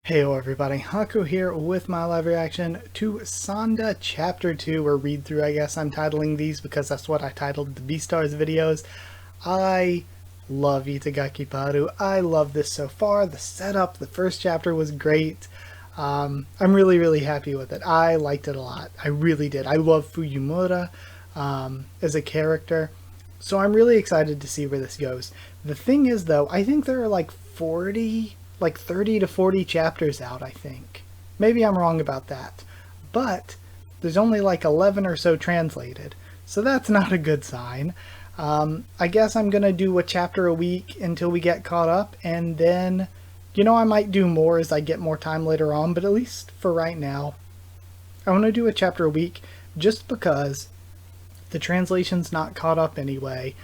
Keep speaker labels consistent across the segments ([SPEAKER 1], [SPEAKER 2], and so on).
[SPEAKER 1] Heyo everybody, Haku here with my live reaction to Sanda Chapter 2, or Read Through I guess I'm titling these because that's what I titled the Beastars videos. I love Itagaki Paru. I love this so far. The setup, the first chapter was great. I'm really happy with it. I liked it a lot. I really did. I love Fuyumura as a character. So I'm really excited to see where this goes. The thing is though, I think there are like 30 to 40 chapters out, I think. Maybe I'm wrong about that. But there's only like 11 or so translated. So that's not a good sign. I guess I'm going to do a chapter a week until we get caught up. And then, I might do more as I get more time later on. But at least for right now, I want to do a chapter a week just because the translation's not caught up anyway.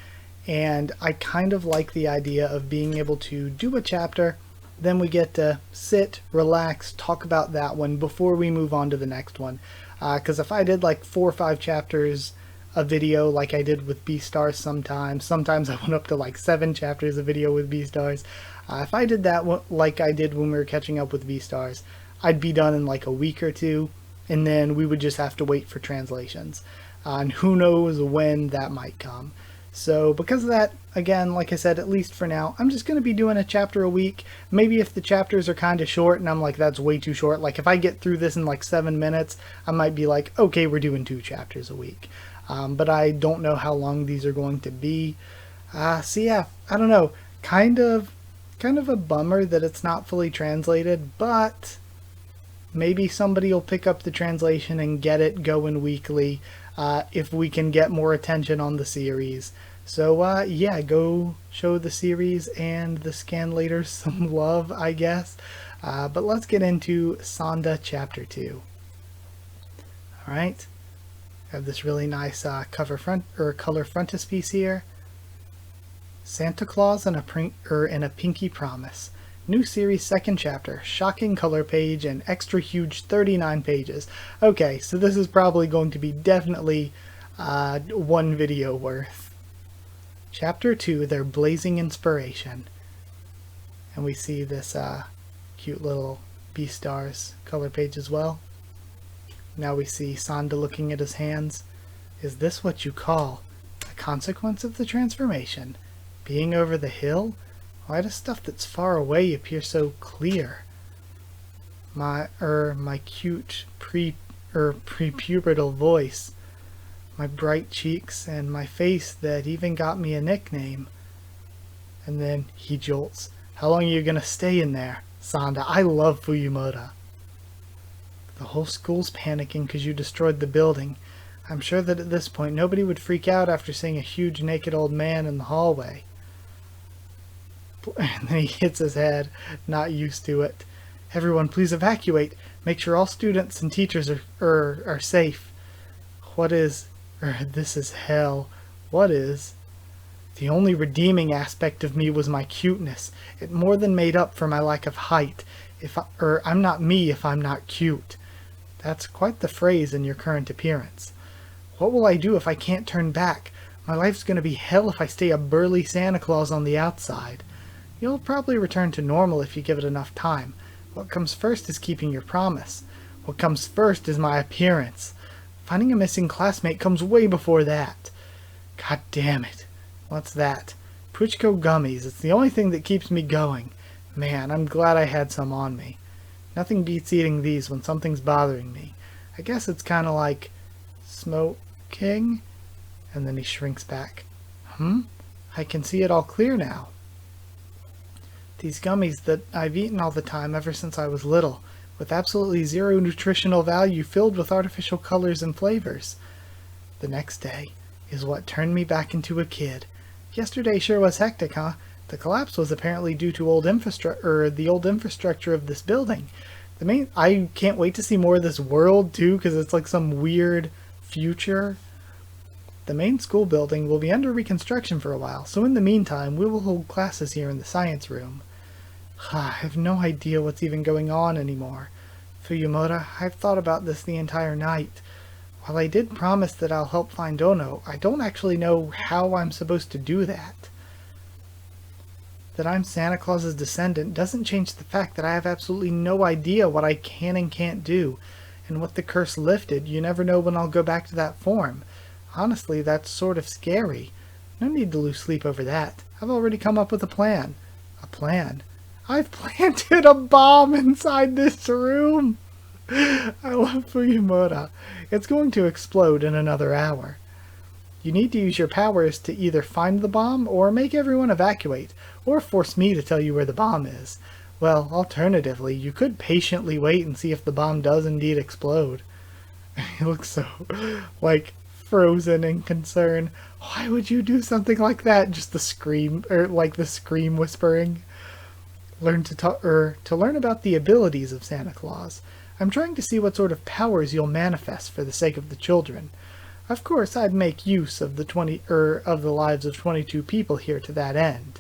[SPEAKER 1] And I kind of like the idea of being able to do a chapter, then we get to sit, relax, talk about that one before we move on to the next one. Because if I did like 4 or 5 chapters a video like I did with Beastars sometimes I went up to like 7 chapters a video with Beastars. If I did that like I did when we were catching up with Beastars, I'd be done in like a week or two, and then we would just have to wait for translations. And who knows when that might come. So because of that, again, like I said, at least for now, I'm just going to be doing a chapter a week. Maybe if the chapters are kind of short and I'm like, that's way too short. Like if I get through this in like 7 minutes, I might be like, okay, we're doing 2 chapters a week. But I don't know how long these are going to be. So yeah, I don't know. Kind of a bummer that it's not fully translated, but maybe somebody will pick up the translation and get it going weekly. If we can get more attention on the series. So yeah, go show the series and the scanlators some love, I guess. But let's get into Sanda Chapter 2. Alright, I have this really nice color frontispiece here. Santa Claus and a Pinky Promise. New series, 2nd chapter, shocking color page, and extra huge 39 pages. Okay, so this is probably going to be definitely 1 video worth. Chapter 2, Their Blazing Inspiration. And we see this cute little Beastars color page as well. Now we see Sanda looking at his hands. Is this what you call a consequence of the transformation? Being over the hill? Why does stuff that's far away appear so clear? My cute prepubertal voice, my bright cheeks, and my face that even got me a nickname. And then he jolts. How long are you gonna stay in there, Sanda? I love Fuyumura. The whole school's panicking because you destroyed the building. I'm sure that at this point nobody would freak out after seeing a huge naked old man in the hallway. And then he hits his head, not used to it. Everyone, please evacuate. Make sure all students and teachers are safe. This is hell. What is? The only redeeming aspect of me was my cuteness. It more than made up for my lack of height. I'm not me if I'm not cute. That's quite the phrase in your current appearance. What will I do if I can't turn back? My life's gonna be hell if I stay a burly Santa Claus on the outside. You'll probably return to normal if you give it enough time. What comes first is keeping your promise. What comes first is my appearance. Finding a missing classmate comes way before that. God damn it. What's that? Puchko gummies. It's the only thing that keeps me going. Man, I'm glad I had some on me. Nothing beats eating these when something's bothering me. I guess it's kind of like smoking. And then he shrinks back. I can see it all clear now. These gummies that I've eaten all the time ever since I was little, with absolutely zero nutritional value, filled with artificial colors and flavors. The next day is what turned me back into a kid. Yesterday sure was hectic, huh? The collapse was apparently due to the old infrastructure of this building. I can't wait to see more of this world too, because it's like some weird future. The main school building will be under reconstruction for a while, so in the meantime we will hold classes here in the science room. I have no idea what's even going on anymore. Fuyumura, I've thought about this the entire night. While I did promise that I'll help find Ono, I don't actually know how I'm supposed to do that. That I'm Santa Claus's descendant doesn't change the fact that I have absolutely no idea what I can and can't do. And with the curse lifted, you never know when I'll go back to that form. Honestly, that's sort of scary. No need to lose sleep over that. I've already come up with a plan. A plan? I've planted a bomb inside this room! I love Fuyumura. It's going to explode in another hour. You need to use your powers to either find the bomb or make everyone evacuate, or force me to tell you where the bomb is. Well, alternatively, you could patiently wait and see if the bomb does indeed explode. He looks so, frozen in concern. Why would you do something like that? Just the scream, the scream whispering. To learn about the abilities of Santa Claus. I'm trying to see what sort of powers you'll manifest for the sake of the children. Of course, I'd make use of the lives of 22 people here to that end.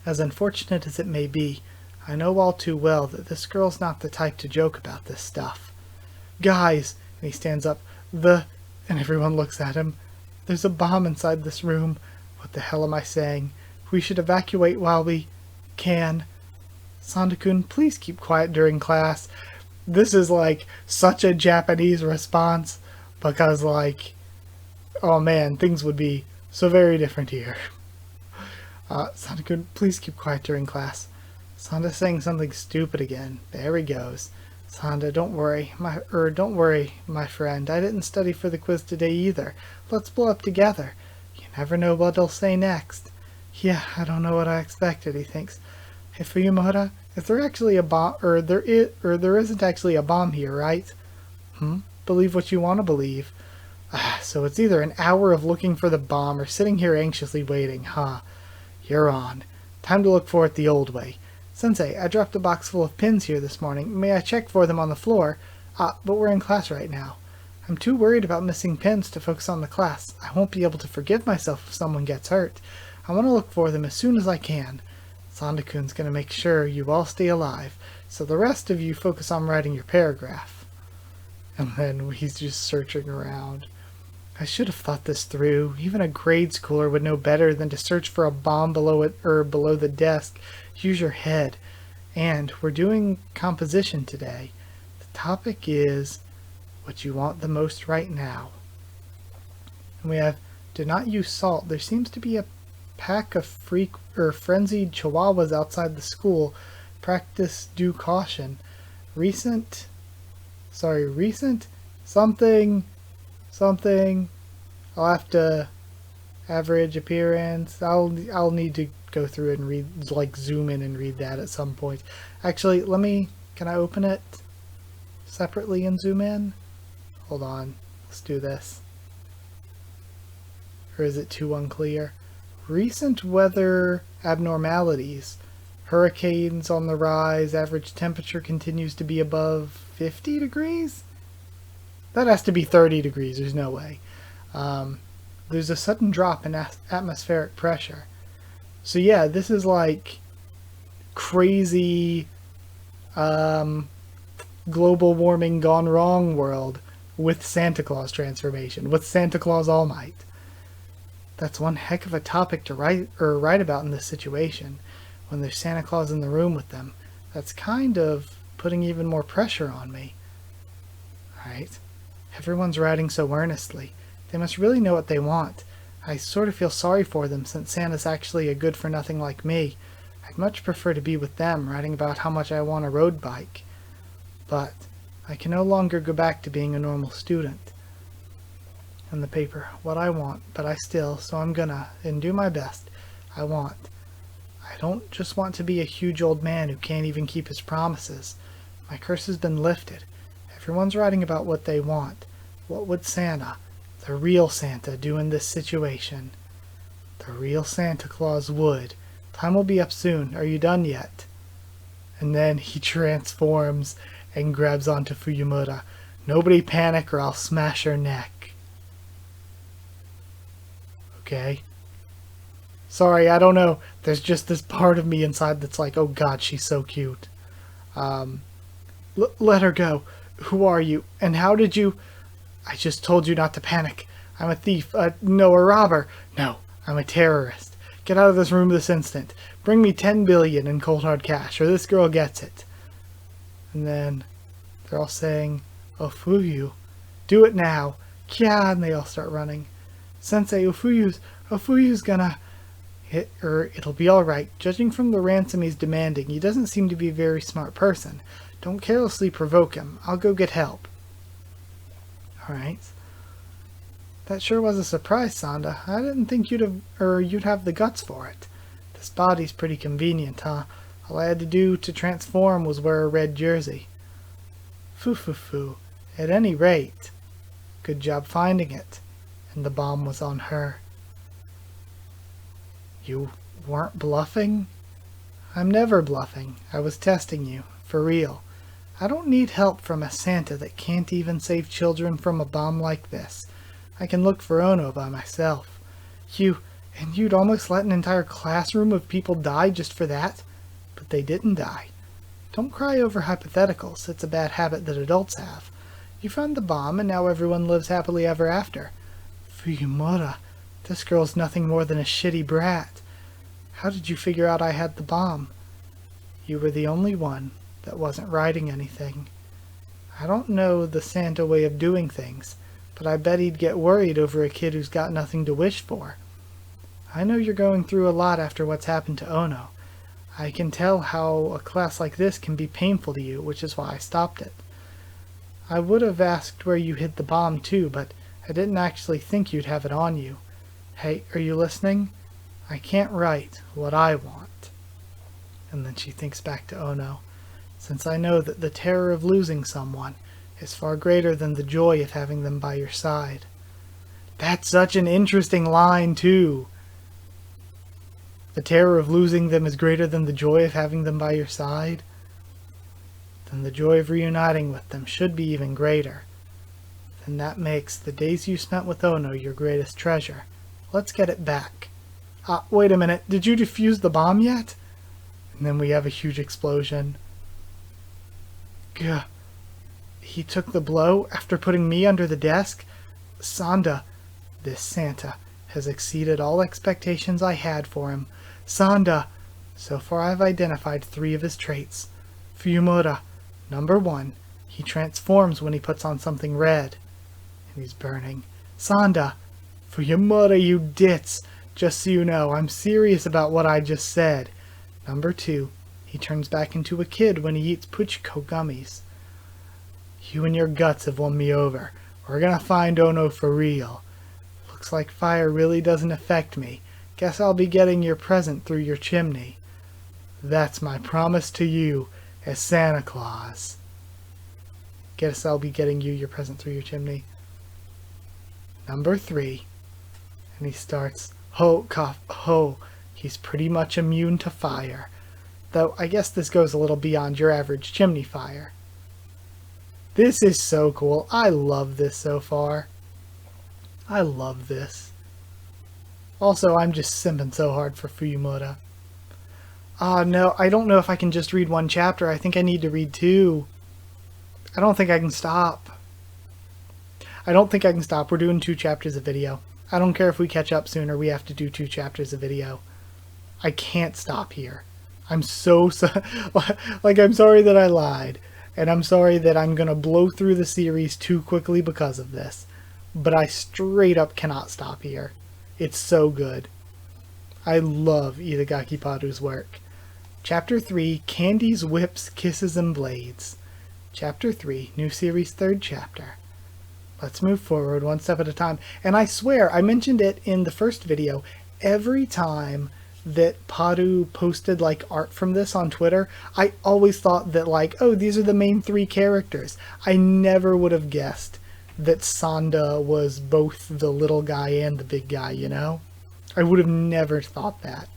[SPEAKER 1] As unfortunate as it may be, I know all too well that this girl's not the type to joke about this stuff. Guys, and he stands up, and everyone looks at him. There's a bomb inside this room. What the hell am I saying? We should evacuate while we can. Sanda-kun, please keep quiet during class. This is such a Japanese response. Because, oh man, things would be so very different here. Sanda-kun, please keep quiet during class. Sanda's saying something stupid again. There he goes. Sanda, don't worry, my friend. I didn't study for the quiz today either. Let's blow up together. You never know what they'll say next. Yeah, I don't know what I expected, he thinks. Hey, Fuyumura, is there actually a bomb, there isn't actually a bomb here, right? Believe what you want to believe. So it's either an hour of looking for the bomb or sitting here anxiously waiting, huh? You're on. Time to look for it the old way. Sensei, I dropped a box full of pins here this morning. May I check for them on the floor? But we're in class right now. I'm too worried about missing pins to focus on the class. I won't be able to forgive myself if someone gets hurt. I want to look for them as soon as I can. Sanda-kun's going to make sure you all stay alive, so the rest of you focus on writing your paragraph. And then he's just searching around. I should have thought this through. Even a grade schooler would know better than to search for a bomb below the desk. Use your head. And we're doing composition today. The topic is what you want the most right now. And we have, do not use salt. There seems to be a pack of frenzied chihuahuas outside the school. Practice due caution. Recent something. I'll have to average appearance. I'll need to go through and read, zoom in and read that at some point. Actually, can I open it separately and zoom in? Hold on, let's do this. Or is it too unclear? Recent weather abnormalities. Hurricanes on the rise. Average temperature continues to be above 50 degrees? That has to be 30 degrees. There's no way. There's a sudden drop in atmospheric pressure. So yeah, this is crazy global warming gone wrong world with Santa Claus transformation, with Santa Claus All Might. That's one heck of a topic to write about in this situation. When there's Santa Claus in the room with them, that's kind of putting even more pressure on me. Alright, everyone's writing so earnestly. They must really know what they want. I sort of feel sorry for them since Santa's actually a good-for-nothing like me. I'd much prefer to be with them, writing about how much I want a road bike. But I can no longer go back to being a normal student. In the paper, what I want, but so I'm gonna, and do my best. I don't just want to be a huge old man who can't even keep his promises. My curse has been lifted. Everyone's writing about what they want. What would Santa, the real Santa, do in this situation? The real Santa Claus would. Time will be up soon. Are you done yet? And then he transforms and grabs onto Fuyumura. Nobody panic or I'll smash her neck. Okay. Sorry, I don't know. There's just this part of me inside that's like, oh god, she's so cute. Let her go. Who are you? And how did you... I just told you not to panic. I'm a thief. No, a robber. No, I'm a terrorist. Get out of this room this instant. Bring me 10 billion in cold hard cash, or this girl gets it. And then they're all saying, "Oh, Fuyu, do it now. Kya," and they all start running. "Sensei, Ofuyu's gonna hit, or it'll be alright. Judging from the ransom he's demanding, he doesn't seem to be a very smart person. Don't carelessly provoke him. I'll go get help." Alright. That sure was a surprise, Sanda. I didn't think you'd have the guts for it. This body's pretty convenient, huh? All I had to do to transform was wear a red jersey. Foo. At any rate, good job finding it. And the bomb was on her. You weren't bluffing? I'm never bluffing. I was testing you. For real. I don't need help from a Santa that can't even save children from a bomb like this. I can look for Ono by myself. You'd almost let an entire classroom of people die just for that? But they didn't die. Don't cry over hypotheticals. It's a bad habit that adults have. You found the bomb, and now everyone lives happily ever after. Fuyumura, this girl's nothing more than a shitty brat. How did you figure out I had the bomb? You were the only one that wasn't writing anything. I don't know the Santa way of doing things, but I bet he'd get worried over a kid who's got nothing to wish for. I know you're going through a lot after what's happened to Ono. I can tell how a class like this can be painful to you, which is why I stopped it. I would have asked where you hid the bomb too, but I didn't actually think you'd have it on you. Hey, are you listening? I can't write what I want. And then she thinks back to Ono. Since I know that the terror of losing someone is far greater than the joy of having them by your side. That's such an interesting line, too. The terror of losing them is greater than the joy of having them by your side. Then the joy of reuniting with them should be even greater. Then that makes the days you spent with Ono your greatest treasure. Let's get it back. Wait a minute, did you defuse the bomb yet? And then we have a huge explosion. Gah. He took the blow after putting me under the desk? Sanda, this Santa, has exceeded all expectations I had for him. Sanda, so far I've identified 3 of his traits. Fuyumura, number 1, he transforms when he puts on something red. And he's burning. Sanda, Fuyumura, you ditz. Just so you know, I'm serious about what I just said. Number 2, he turns back into a kid when he eats Puchiko gummies. You and your guts have won me over. We're gonna find Ono for real. Looks like fire really doesn't affect me. Guess I'll be getting your present through your chimney. That's my promise to you as Santa Claus. Guess I'll be getting you your present through your chimney. Number 3. And he starts, ho, cough, ho. He's pretty much immune to fire. Though I guess this goes a little beyond your average chimney fire. This is so cool. I love this so far. I love this. Also, I'm just simping so hard for Fuyumura. No, I don't know if I can just read 1 chapter. I think I need to read 2. I don't think I can stop. We're doing 2 chapters of video. I don't care if we catch up soon or we have to do 2 chapters of video. I can't stop here. I'm I'm sorry that I lied. And I'm sorry that I'm going to blow through the series too quickly because of this. But I straight up cannot stop here. It's so good. I love Itagaki Paru's work. Chapter 3, Candies, Whips, Kisses, and Blades. Chapter 3, new series 3rd chapter. Let's move forward 1 step at a time. And I swear, I mentioned it in the first video, every time that Paru posted like art from this on Twitter, I always thought that like, oh, these are the main 3 characters. I never would have guessed that Sanda was both the little guy and the big guy, you know? I would have never thought that.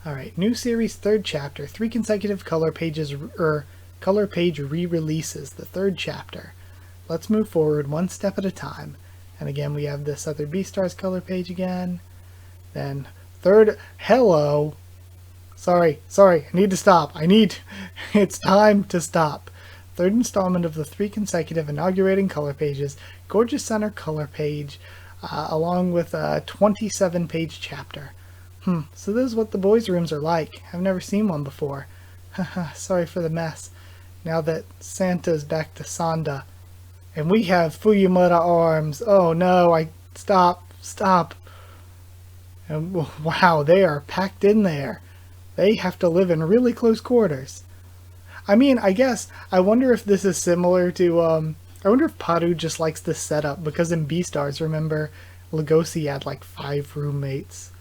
[SPEAKER 1] Alright, new series 3rd chapter, 3 consecutive color pages, color page re-releases, the 3rd chapter. Let's move forward 1 step at a time. And again, we have this other Beastars color page again. Then 3rd, hello. Sorry, I need to stop. It's time to stop. 3rd installment of the 3 consecutive inaugurating color pages, gorgeous center color page, along with a 27-page chapter. So this is what the boys' rooms are like. I've never seen one before. Haha, sorry for the mess. Now that Santa's back to Sanda. And we have Fuyumura arms. Oh no, stop. And wow, they are packed in there. They have to live in really close quarters. I mean, I wonder if this is similar to, I wonder if Paru just likes this setup, because in Beastars, remember, Lugosi had like 5 roommates.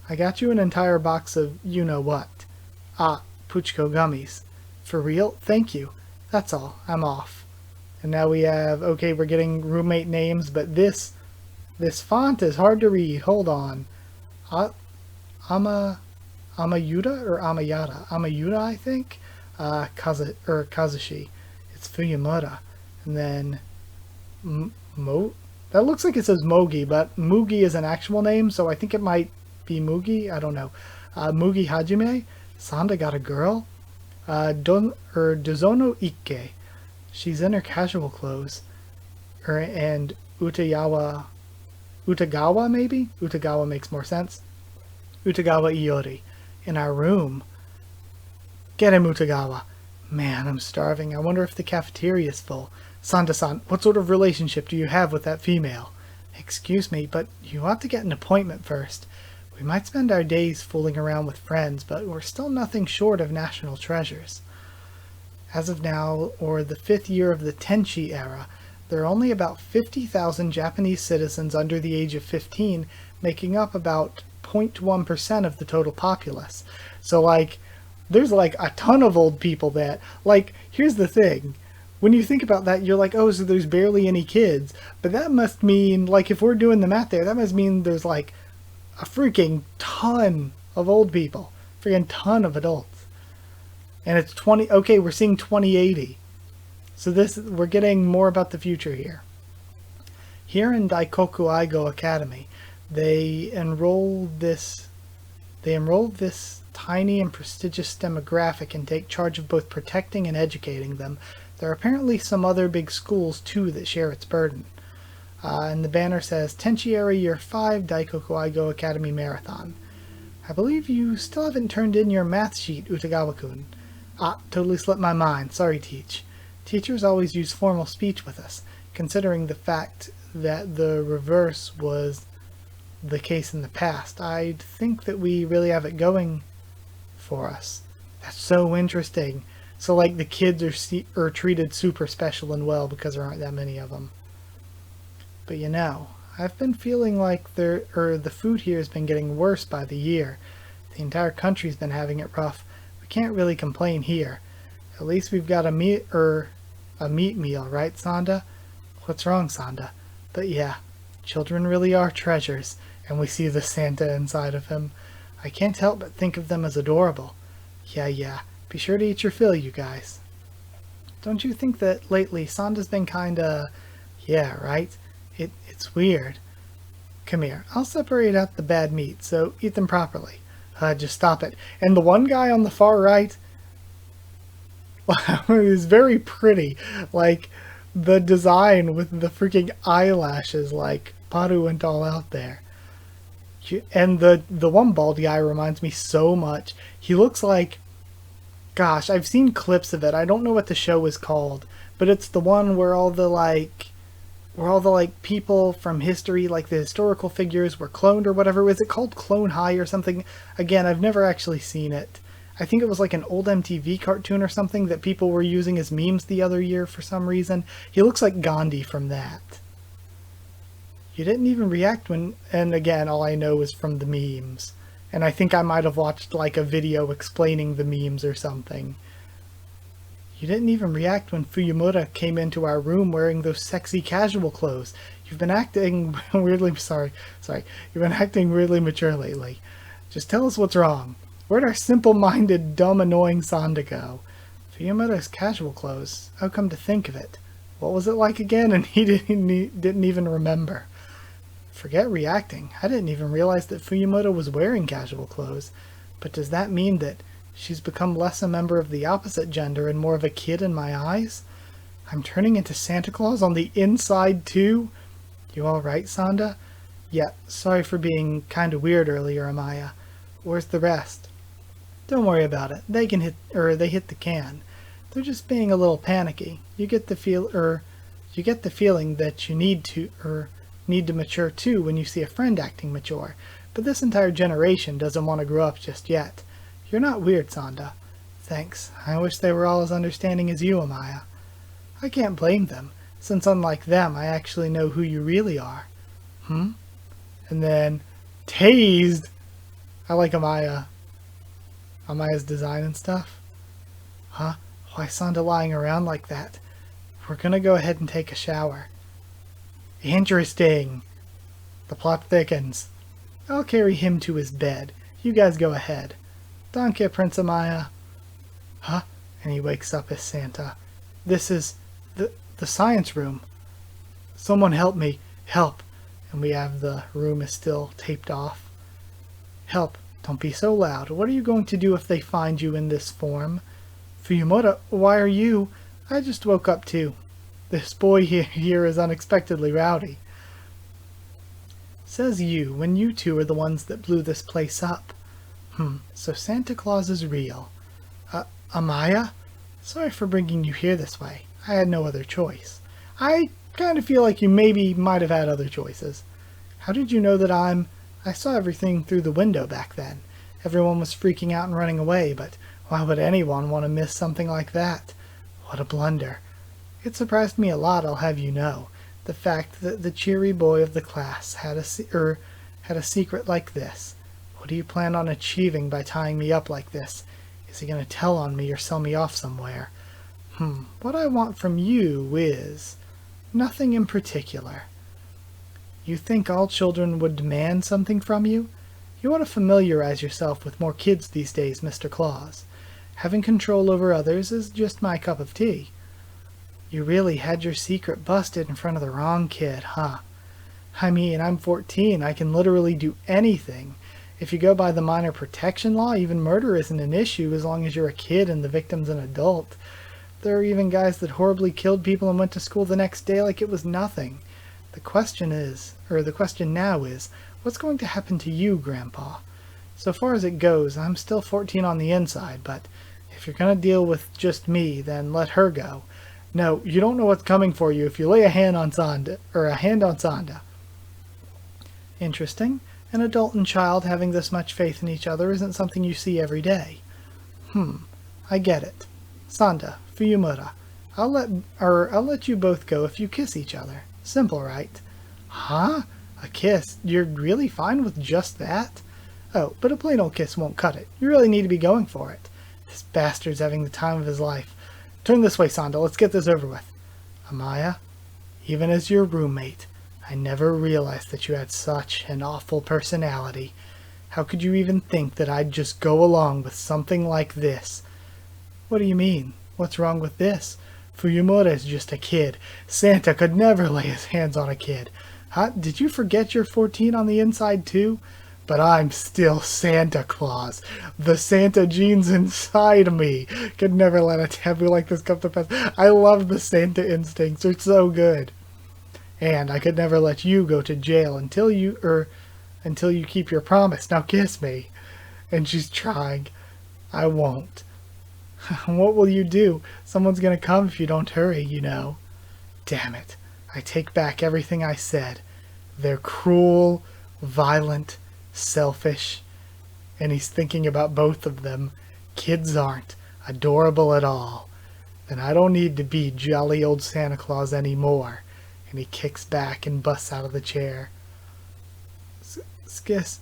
[SPEAKER 1] I got you an entire box of you-know-what. Ah, Puchko gummies. For real? Thank you. That's all. I'm off. And now we have, okay, we're getting roommate names, but this font is hard to read. Hold on. Amayuda or Amayada? Amayuda, I think? Kazushi. It's Fuyumura. And then that looks like it says Mogi, but Mugi is an actual name, so I think it might be Mugi. I don't know. Mugi Hajime. Sanda got a girl. Dozono Ikke. She's in her casual clothes. And Utagawa maybe? Utagawa makes more sense. Utagawa Iori. In our room. Get him, Utagawa. Man, I'm starving. I wonder if the cafeteria is full. Sanda-san, what sort of relationship do you have with that female? Excuse me, but you ought to get an appointment first. We might spend our days fooling around with friends, but we're still nothing short of national treasures. As of now, or the 5th year of the Tenchi era, there are only about 50,000 Japanese citizens under the age of 15, making up about 0.1% of the total populace. So, like, there's like a ton of old people that, like, here's the thing. When you think about that, you're like, oh, so there's barely any kids. But that must mean, like, if we're doing the math there, that must mean there's like a freaking ton of old people. Freaking ton of adults. And it's okay, we're seeing 2080. So we're getting more about the future here. Here in Daikoku Aigo Academy, they enroll this tiny and prestigious demographic and take charge of both protecting and educating them. There are apparently some other big schools too that share its burden. And the banner says, Tenchi Era Year 5 Daikoku Aigo Academy Marathon. I believe you still haven't turned in your math sheet, Utagawa-kun. Ah, totally slipped my mind. Sorry, Teach. Teachers always use formal speech with us, considering the fact that the reverse was the case in the past. I think that we really have it going for us. That's so interesting. So, like, the kids are treated super special and well because there aren't that many of them. But you know, I've been feeling like the food here has been getting worse by the year. The entire country's been having it rough. We can't really complain here. At least we've got a meat meal, right, Sanda? What's wrong, Sanda? But yeah, children really are treasures, and we see the Santa inside of him. I can't help but think of them as adorable. Yeah. Be sure to eat your fill, you guys. Don't you think that lately Sanda's been kinda... Yeah, right? It's weird. Come here. I'll separate out the bad meat, so eat them properly. Just stop it. And the one guy on the far right... is very pretty. Like, the design with the freaking eyelashes, like, Paru went all out there. And the one bald guy reminds me so much. He looks like... Gosh, I've seen clips of it. I don't know what the show is called, but it's the one where all the people from history, like the historical figures, were cloned or whatever. Is it called Clone High or something? Again, I've never actually seen it. I think it was like an old MTV cartoon or something that people were using as memes the other year for some reason. He looks like Gandhi from that. You didn't even react when... And again, all I know is from the memes. And I think I might have watched like a video explaining the memes or something. You didn't even react when Fuyumura came into our room wearing those sexy casual clothes. You've been acting weirdly... Sorry. You've been acting weirdly mature lately. Just tell us what's wrong. Where'd our simple-minded, dumb, annoying Sanda go? Fuyumura's casual clothes. Oh, come to think of it. What was it like again? And he didn't even remember. Forget reacting. I didn't even realize that Fuyumura was wearing casual clothes. But does that mean that she's become less a member of the opposite gender and more of a kid in my eyes? I'm turning into Santa Claus on the inside too? You alright, Sanda? Yeah, sorry for being kinda weird earlier, Amaya. where's the rest? Don't worry about it. They hit the can. They're just being a little panicky. You get the feeling that you need to mature too when you see a friend acting mature. But this entire generation doesn't want to grow up just yet. You're not weird, Sanda. Thanks. I wish they were all as understanding as you, Amaya. I can't blame them, since unlike them, I actually know who you really are. And then, tased! I like Amaya's design and stuff. Huh? Why Sanda lying around like that? We're gonna go ahead and take a shower. Interesting. The plot thickens. I'll carry him to his bed. You guys go ahead. Danke, Prince Amaya. Huh? And he wakes up as Santa. This is the science room. Someone help me. Help. And we have the room is still taped off. Help. Don't be so loud. What are you going to do if they find you in this form? Fuyumura, why are you? I just woke up too. This boy here is unexpectedly rowdy. Says you, when you two are the ones that blew this place up. So Santa Claus is real. Amaya? Sorry for bringing you here this way. I had no other choice. I kind of feel like you might have had other choices. How did you know that I saw everything through the window back then. Everyone was freaking out and running away, but why would anyone want to miss something like that? What a blunder. It surprised me a lot, I'll have you know. The fact that the cheery boy of the class had a secret like this. What do you plan on achieving by tying me up like this? Is he going to tell on me or sell me off somewhere? What I want from you is nothing in particular. You think all children would demand something from you? You want to familiarize yourself with more kids these days, Mr. Claus. Having control over others is just my cup of tea. You really had your secret busted in front of the wrong kid, huh? I mean, I'm 14. I can literally do anything. If you go by the minor protection law, even murder isn't an issue as long as you're a kid and the victim's an adult. There are even guys that horribly killed people and went to school the next day like it was nothing. The question now is, what's going to happen to you, Grandpa? So far as it goes, I'm still 14 on the inside, but if you're going to deal with just me, then let her go. No, you don't know what's coming for you if you lay a hand on Sanda. Interesting. An adult and child having this much faith in each other isn't something you see every day. I get it. Sanda, Fuyumura, I'll let you both go if you kiss each other. Simple, right? Huh? A kiss? You're really fine with just that? Oh, but a plain old kiss won't cut it. You really need to be going for it. This bastard's having the time of his life. Turn this way, Sanda. Let's get this over with. Amaya, even as your roommate, I never realized that you had such an awful personality. How could you even think that I'd just go along with something like this? What do you mean? What's wrong with this? Fuyumura is just a kid. Santa could never lay his hands on a kid. Huh? Did you forget you're 14 on the inside too? But I'm still Santa Claus. The Santa genes inside me could never let a taboo like this come to pass. I love the Santa instincts. They're so good. And I could never let you go to jail until you keep your promise. Now kiss me. And she's trying. I won't. What will you do? Someone's gonna come if you don't hurry, you know. Damn it. I take back everything I said. They're cruel, violent, selfish. And he's thinking about both of them. Kids aren't adorable at all. Then I don't need to be jolly old Santa Claus anymore. And he kicks back and busts out of the chair. Skis.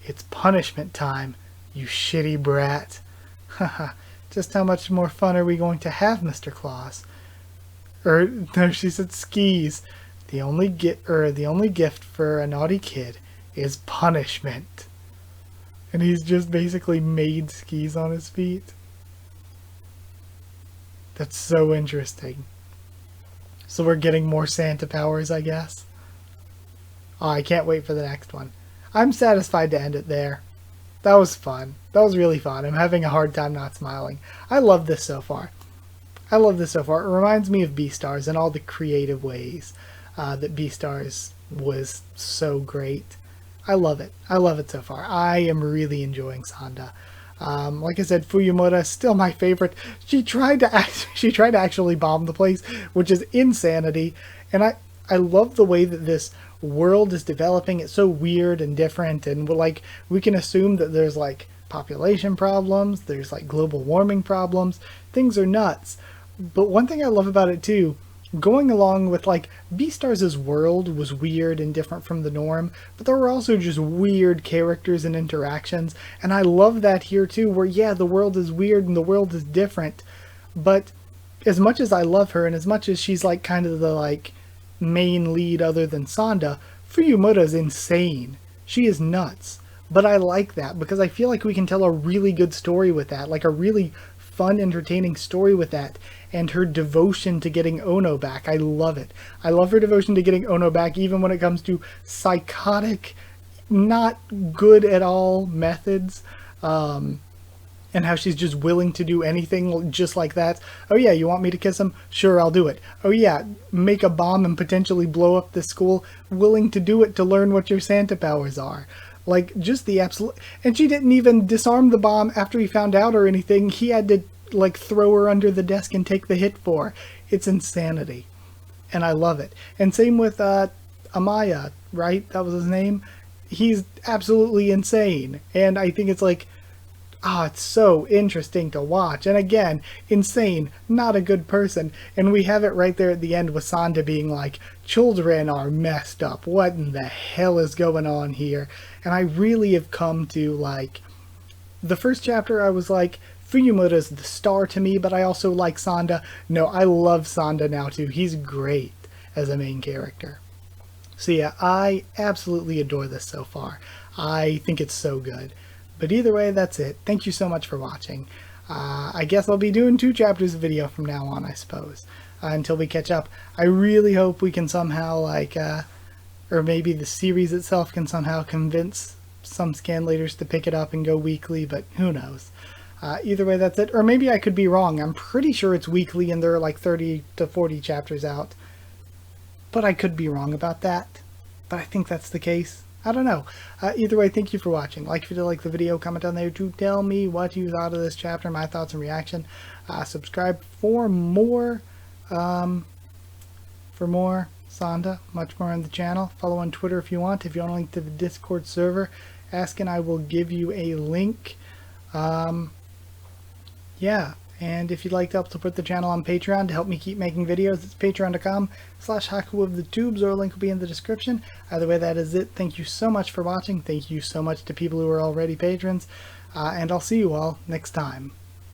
[SPEAKER 1] It's punishment time, you shitty brat. Haha. Just how much more fun are we going to have, Mr. Claus? No, she said skis. The only gift for a naughty kid is punishment. And he's just basically made skis on his feet. That's so interesting. So we're getting more Santa powers, I guess. Oh, I can't wait for the next one. I'm satisfied to end it there. That was fun. That was really fun. I'm having a hard time not smiling. I love this so far. It reminds me of Beastars and all the creative ways that Beastars was so great. I love it. I love it so far. I am really enjoying Sanda. Like I said, Fuyumura is still my favorite. She tried to actually bomb the place, which is insanity. And I love the way that this world is developing. It's so weird and different, and like we can assume that there's like population problems, there's like global warming problems. Things are nuts. But one thing I love about it too, going along with like Beastars' world was weird and different from the norm, but there were also just weird characters and interactions, and I love that here too, where yeah, the world is weird and the world is different, but as much as I love her and as much as she's like kind of the like main lead other than Sanda, Fuyumura's insane. She is nuts. But I like that because I feel like we can tell a really good story with that, like a really fun, entertaining story with that. And her devotion to getting Ono back, I love it. I love her devotion to getting Ono back, even when it comes to psychotic, not good at all methods. And how she's just willing to do anything just like that. Oh yeah, you want me to kiss him? Sure, I'll do it. Oh yeah, make a bomb and potentially blow up the school. Willing to do it to learn what your Santa powers are. Like, just the absolute... And she didn't even disarm the bomb after he found out or anything. He had to, like, throw her under the desk and take the hit for her. It's insanity. And I love it. And same with Amaya, right? That was his name. He's absolutely insane. And I think it's like... it's so interesting to watch. And again, insane, not a good person. And we have it right there at the end with Sanda being like, children are messed up. What in the hell is going on here? And I really have come to like, the first chapter I was like, Fuyumura's the star to me, but I also like Sanda. No, I love Sanda now too. He's great as a main character. So yeah, I absolutely adore this so far. I think it's so good. But either way, that's it. Thank you so much for watching. I guess I'll be doing 2 chapters of video from now on, I suppose, until we catch up. I really hope we can somehow, like, or maybe the series itself can somehow convince some scanlators to pick it up and go weekly, but who knows. Either way, that's it. Or maybe I could be wrong. I'm pretty sure it's weekly and there are like 30 to 40 chapters out. But I could be wrong about that. But I think that's the case. I don't know. Either way, thank you for watching. Like if you did like the video, comment down there to tell me what you thought of this chapter, my thoughts and reaction. Subscribe for more Sanda, much more on the channel. Follow on Twitter if you want. If you want a link to the Discord server, ask and I will give you a link. Yeah. And if you'd like to help support the channel on Patreon to help me keep making videos, it's patreon.com/Haku of the Tubes, or a link will be in the description. Either way, that is it. Thank you so much for watching. Thank you so much to people who are already patrons. And I'll see you all next time.